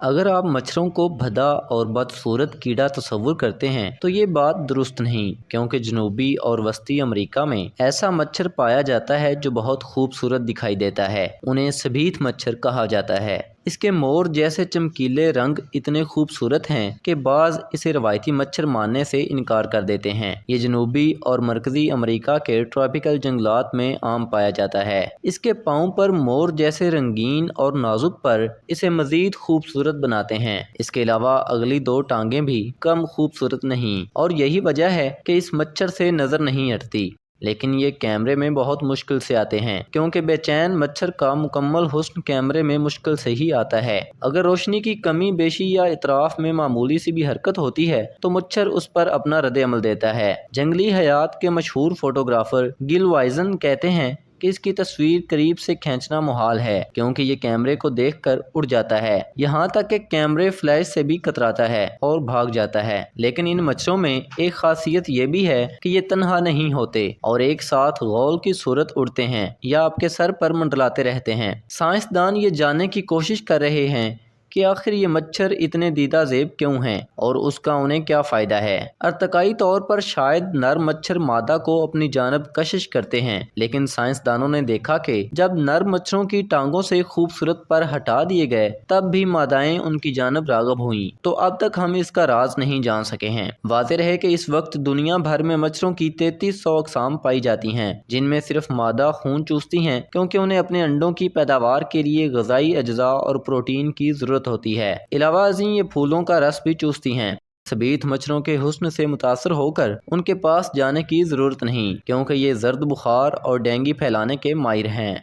اگر آپ مچھروں کو بھدا اور بدصورت کیڑا تصور کرتے ہیں تو یہ بات درست نہیں، کیونکہ جنوبی اور وسطی امریکہ میں ایسا مچھر پایا جاتا ہے جو بہت خوبصورت دکھائی دیتا ہے۔ انہیں سبیت مچھر کہا جاتا ہے۔ اس کے مور جیسے چمکیلے رنگ اتنے خوبصورت ہیں کہ بعض اسے روایتی مچھر ماننے سے انکار کر دیتے ہیں۔ یہ جنوبی اور مرکزی امریکہ کے ٹراپیکل جنگلات میں عام پایا جاتا ہے۔ اس کے پاؤں پر مور جیسے رنگین اور نازک پر اسے مزید خوبصورت بناتے ہیں۔ اس کے علاوہ اگلی دو ٹانگیں بھی کم خوبصورت نہیں، اور یہی وجہ ہے کہ اس مچھر سے نظر نہیں ہٹتی، لیکن یہ کیمرے میں بہت مشکل سے آتے ہیں، کیونکہ بے چین مچھر کا مکمل حسن کیمرے میں مشکل سے ہی آتا ہے۔ اگر روشنی کی کمی بیشی یا اطراف میں معمولی سی بھی حرکت ہوتی ہے تو مچھر اس پر اپنا رد عمل دیتا ہے۔ جنگلی حیات کے مشہور فوٹوگرافر گل وائزن کہتے ہیں کہ اس کی تصویر قریب سے کھینچنا محال ہے، کیونکہ یہ کیمرے کو دیکھ کر اڑ جاتا ہے، یہاں تک کہ کیمرے فلیش سے بھی کتراتا ہے اور بھاگ جاتا ہے۔ لیکن ان مچھروں میں ایک خاصیت یہ بھی ہے کہ یہ تنہا نہیں ہوتے اور ایک ساتھ غول کی صورت اڑتے ہیں یا آپ کے سر پر منڈلاتے رہتے ہیں۔ سائنسدان یہ جاننے کی کوشش کر رہے ہیں کہ آخر یہ مچھر اتنے دیدہ زیب کیوں ہیں اور اس کا انہیں کیا فائدہ ہے۔ ارتقائی طور پر شاید نر مچھر مادہ کو اپنی جانب کشش کرتے ہیں، لیکن سائنسدانوں نے دیکھا کہ جب نر مچھروں کی ٹانگوں سے خوبصورت پر ہٹا دیے گئے تب بھی مادائیں ان کی جانب راغب ہوئیں۔ تو اب تک ہم اس کا راز نہیں جان سکے ہیں۔ واضح رہے کہ اس وقت دنیا بھر میں مچھروں کی 3300 اقسام پائی جاتی ہیں، جن میں صرف مادہ خون چوستی ہیں، کیونکہ انہیں اپنے انڈوں کی پیداوار کے لیے غذائی اجزاء اور پروٹین کی ضرورت ہوتی ہے۔ علاوہ ازیں یہ پھولوں کا رس بھی چوستی ہیں۔ سبیت مچھروں کے حسن سے متاثر ہو کر ان کے پاس جانے کی ضرورت نہیں، کیونکہ یہ زرد بخار اور ڈینگی پھیلانے کے ماہر ہیں۔